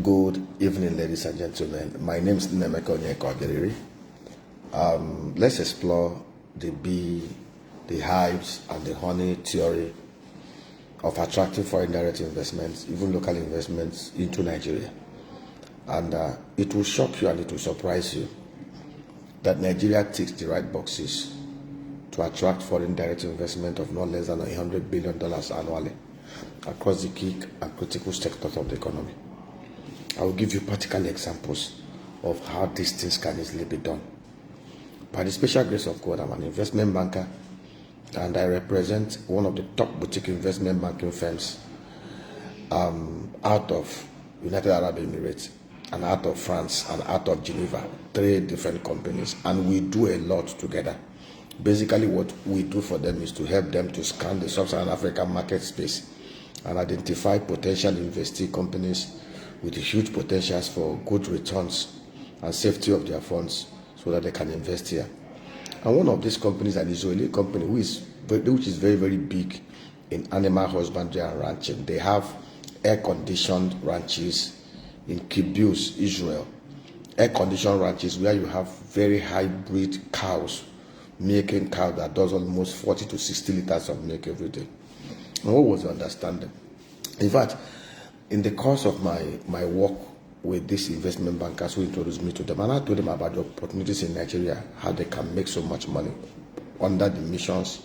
Good evening, ladies and gentlemen. My name is Nemeko Onyeko. Let's explore the bee, the hives, and the honey theory of attracting foreign direct investments, even local investments into Nigeria. And it will shock you and it will surprise you that Nigeria ticks the right boxes to attract foreign direct investment of not less than $100 billion annually across the key and critical sectors of the economy. I will give you practical examples of how these things can easily be done. By the special grace of God, I'm an investment banker and I represent one of the top boutique investment banking firms out of United Arab Emirates and out of France and out of Geneva, 3 different companies, and we do a lot together. Basically, what we do for them is to help them to scan the sub-Saharan African market space and identify potential investee companies with huge potentials for good returns and safety of their funds so that they can invest here. And one of these companies, an Israeli company which is very, very big in animal husbandry and ranching. They have air-conditioned ranches in Kibbutz, Israel. Air-conditioned ranches where you have very high-breed cows, milking cow that does almost 40 to 60 liters of milk every day. And what was the understanding? In fact, in the course of my work with these investment bankers who introduced me to them, and I told them about the opportunities in Nigeria, how they can make so much money under the missions,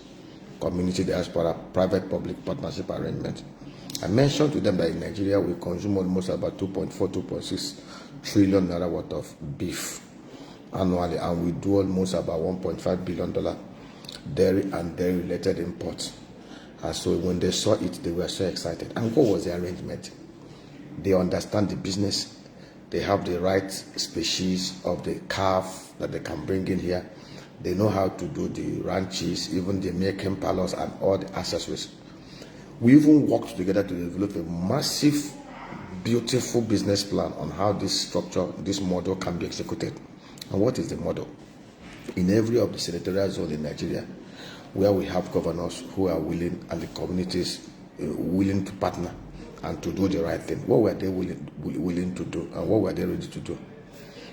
community diaspora, private-public partnership arrangement. I mentioned to them that in Nigeria we consume almost about 2.6 trillion naira worth of beef annually, and we do almost about $1.5 billion dairy and dairy-related imports. And so when they saw it, they were so excited. And what was the arrangement? They understand the business. They have the right species of the calf that they can bring in here. They know how to do the ranches, even the milking parlors and all the accessories. We even worked together to develop a massive, beautiful business plan on how this structure, this model can be executed. And what is the model? In every of the senatorial zone in Nigeria, where we have governors who are willing and the communities willing to partner and to do the right thing, what were they willing to do and what were they ready to do?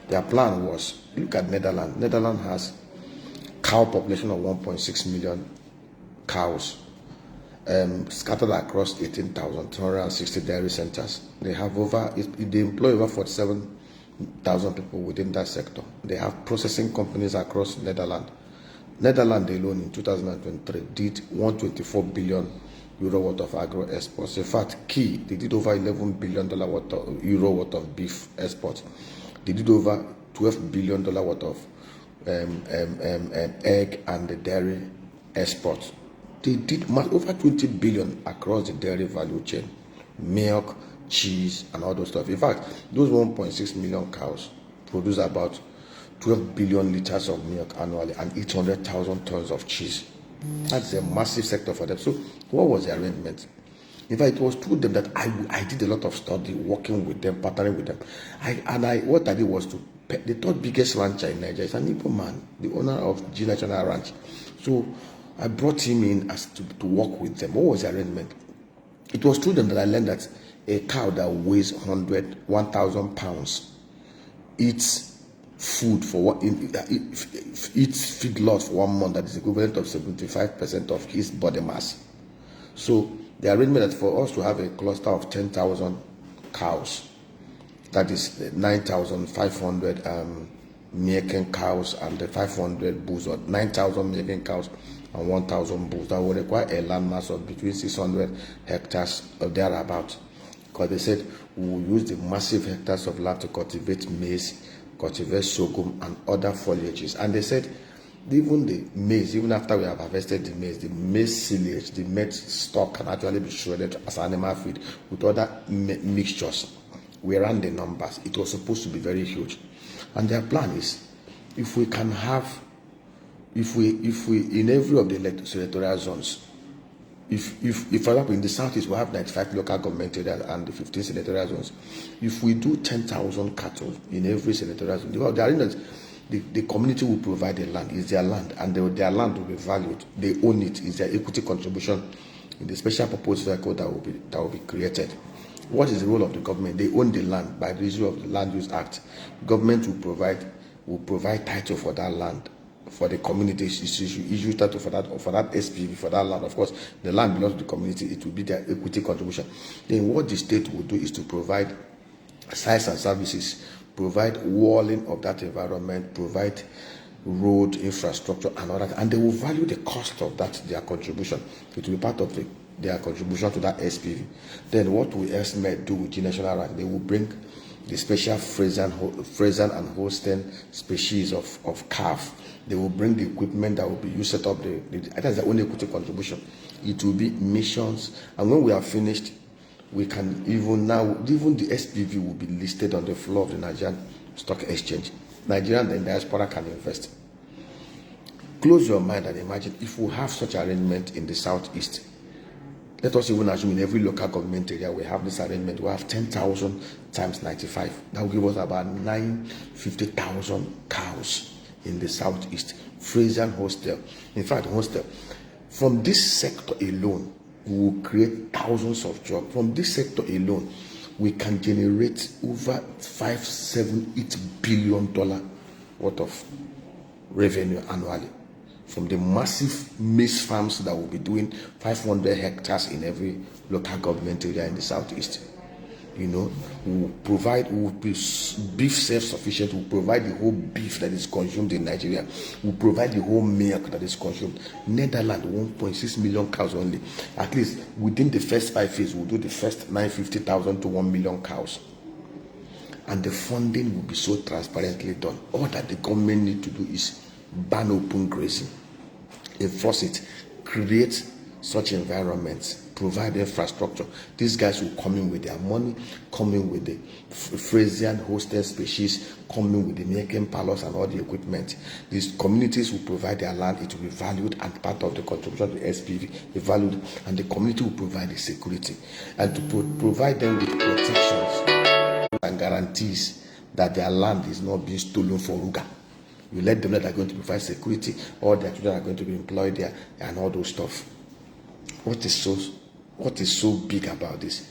Their plan was, look at Netherlands. Netherlands has cow population of 1.6 million cows scattered across 18,260 dairy centers. They employ over 47,000 people within that sector. They have processing companies across Netherlands. Netherlands alone in 2023 did 124 billion euro worth of agro exports. In fact, they did over $11 billion euro worth of beef exports. They did over $12 billion worth of egg and the dairy exports. They did over 20 billion across the dairy value chain, milk, cheese, and all those stuff. In fact, those 1.6 million cows produce about 12 billion liters of milk annually and 800,000 tons of cheese. That's a massive sector for them. So what was the arrangement? In fact, it was through them that I did a lot of study, working with them, partnering with them. What I did was to pay the third biggest rancher in Nigeria. It's an Igbo man, the owner of G National Ranch. So I brought him in to work with them. What was the arrangement? It was through them that I learned that a cow that weighs 1,000 pounds eats food for eats feed loss for 1 month that is equivalent of 75% of his body mass. So the arrangement that for us to have a cluster of 10,000 cows, that is 9,500 milking cows and the 500 bulls, or 9,000 milking cows and 1,000 bulls, that will require a land mass of between 600 hectares or thereabout. Because they said we will use the massive hectares of land to cultivate maize, cultivate sorghum and other foliages. And they said even the maize, even after we have harvested the maize silage, the maize stock can actually be shredded as animal feed with other mixtures. We ran the numbers. It was supposed to be very huge. And their plan is, if we in every of the senatorial zones, if for example in the southeast we have 95 local government areas and the 15 senatorial zones, if we do 10,000 cattle in every senatorial zone, the community will provide the land. It's their land, and their land will be valued. They own it. It's their equity contribution in the special purpose vehicle that will be created. What is the role of the government? They own the land by reason of the Land Use Act. Government will provide title for that land, for the community. Issue title for that SPV for that land. Of course, the land belongs to the community. It will be their equity contribution. Then what the state will do is to provide sites and services, provide walling of that environment, provide road infrastructure and all that, and they will value the cost of that, their contribution. It will be part of their contribution to that SPV. Then what will estimate do with the national rank? They will bring the special Frisian and Holstein species of calf. They will bring the equipment that will be used to set up I think that's the only equity contribution. It will be missions, and when we are finished, we can even the SPV will be listed on the floor of the Nigerian Stock Exchange. Nigerian and diaspora can invest. Close your mind and imagine if we have such arrangement in the southeast. Let us even assume in every local government area we have this arrangement. We have 10,000 times 95. That will give us about 950,000 cows in the southeast. Frisian Hostel. In fact, Hostel. From this sector alone, we will create thousands of jobs. From this sector alone, we can generate over $5-8 billion worth of revenue annually from the massive maize farms that will be doing 500 hectares in every local government area in the southeast. We will be beef self-sufficient. We provide the whole beef that is consumed in Nigeria. We provide the whole milk that is consumed. Netherlands, 1.6 million cows only. At least within the first 5 years, we'll do the first 950,000 to 1 million cows. And the funding will be so transparently done. All that the government need to do is ban open grazing, enforce it, create such environments, provide infrastructure. These guys will come in with their money, come in with the Frisian Holstein species, come in with the milking palace and all the equipment. These communities will provide their land, it will be valued, and part of the contribution to the SPV be valued, and the community will provide the security and to provide them with protections and guarantees that their land is not being stolen for Ruga. You let them know that are going to provide security, all their children are going to be employed there, and all those stuff. What is so big about this?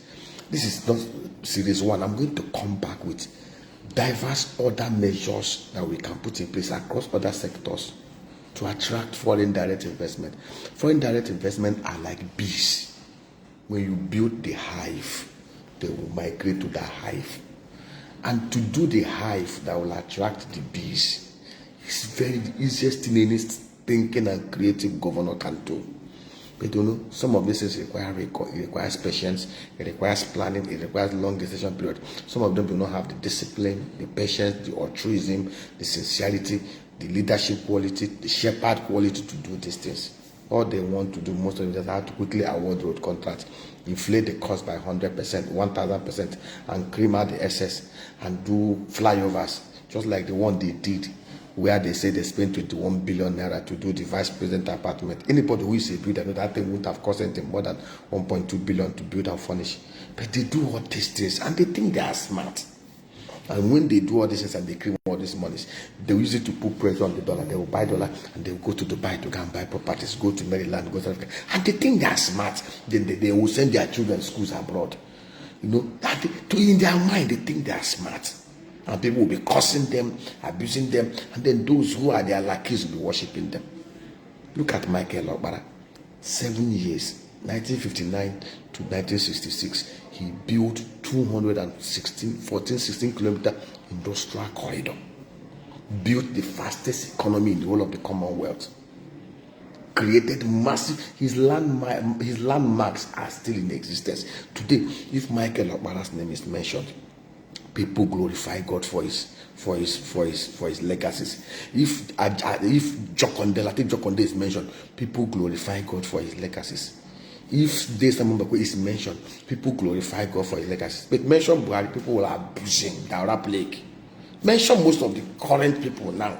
This is not series one. I'm going to come back with diverse other measures that we can put in place across other sectors to attract foreign direct investment. Foreign direct investment are like bees. When you build the hive, they will migrate to the hive. And to do the hive that will attract the bees, it's very easiest thing any thinking and creative governor can do. But some of this is requires patience, it requires planning, it requires long decision period. Some of them do not have the discipline, the patience, the altruism, the sincerity, the leadership quality, the shepherd quality to do these things. All they want to do, most of them, is have to quickly award road contracts, inflate the cost by 100%, 1,000%, and cream out the excess and do flyovers, just like the one they did, where they say they spent 21 billion naira to do the vice president apartment. Anybody who is a builder knows that thing wouldn't have cost anything more than 1.2 billion to build and furnish. But they do all these things and they think they are smart. And when they do all this and they cream all these monies, they use it to put pressure on the dollar. They will buy dollar and they will go to Dubai to go and buy properties, go to Maryland, go to Africa. And they think they are smart. Then they will send their children to schools abroad. That in their mind, they think they are smart. And people will be cursing them, abusing them, and then those who are their lackeys will be worshipping them. Look at Michael Okpara. 7 years, 1959 to 1966, he built 16 kilometer industrial corridor. Built the fastest economy in the whole of the Commonwealth. Created massive, his landmarks are still in existence. Today, if Michael Okpara's name is mentioned, people glorify God for his legacies. If Jokonde, I think Jokonde is mentioned, people glorify God for his legacies. If Desmond Mbakwe is mentioned, people glorify God for his legacies. But mention Buhari, people will abuse him, Daura Plague. Mention most of the current people now.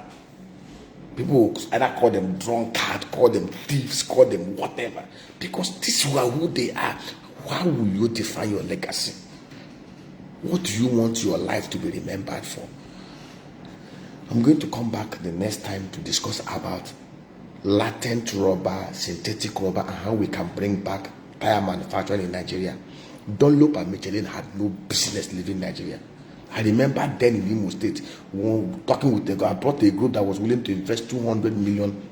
People will either call them drunkard, call them thieves, call them whatever. Because this is who they are. How will you define your legacy? What do you want your life to be remembered for? I'm going to come back the next time to discuss about latent rubber, synthetic rubber, and how we can bring back tire manufacturing in Nigeria. Dunlop and Michelin had no business leaving Nigeria. I remember then in Imo State, talking with a guy, I brought a group that was willing to invest $200 million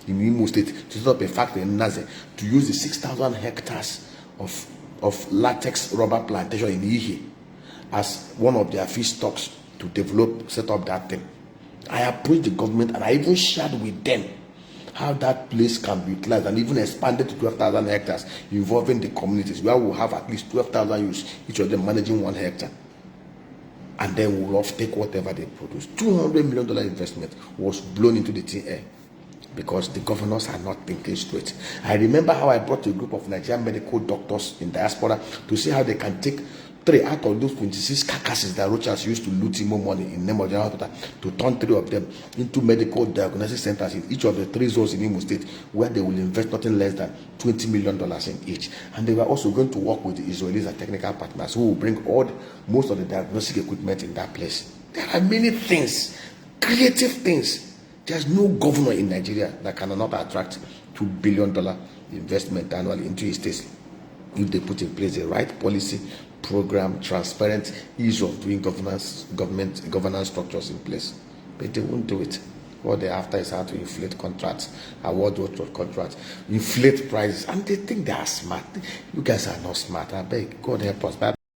in Imo State to set up a factory in Naze to use the 6,000 hectares of latex rubber plantation in Ihe as one of their feedstocks to set up that thing. I approached the government and I even shared with them how that place can be utilized and even expanded to 12,000 hectares, involving the communities, where we'll have at least 12,000 youths, each of them managing 1 hectare. And then we'll take whatever they produce. $200 million investment was blown into the thin air because the governors are not thinking straight. I remember how I brought a group of Nigerian medical doctors in diaspora to see how they can take 3 out of those 26 carcasses that Rochas used to loot Imo money in name of General Hospital, to turn 3 of them into medical diagnostic centers in each of the 3 zones in Imo State, where they will invest nothing less than $20 million in each. And they were also going to work with the Israelis and technical partners who will bring most of the diagnostic equipment in that place. There are many things, creative things. There's no governor in Nigeria that cannot attract $2 billion investment annually into his state if they put in place the right policy, program, transparent, ease of doing governance structures in place. But they won't do it. What they're after is how to inflate contracts, award contracts, inflate prices, and they think they are smart. You guys are not smart. I beg, God help us.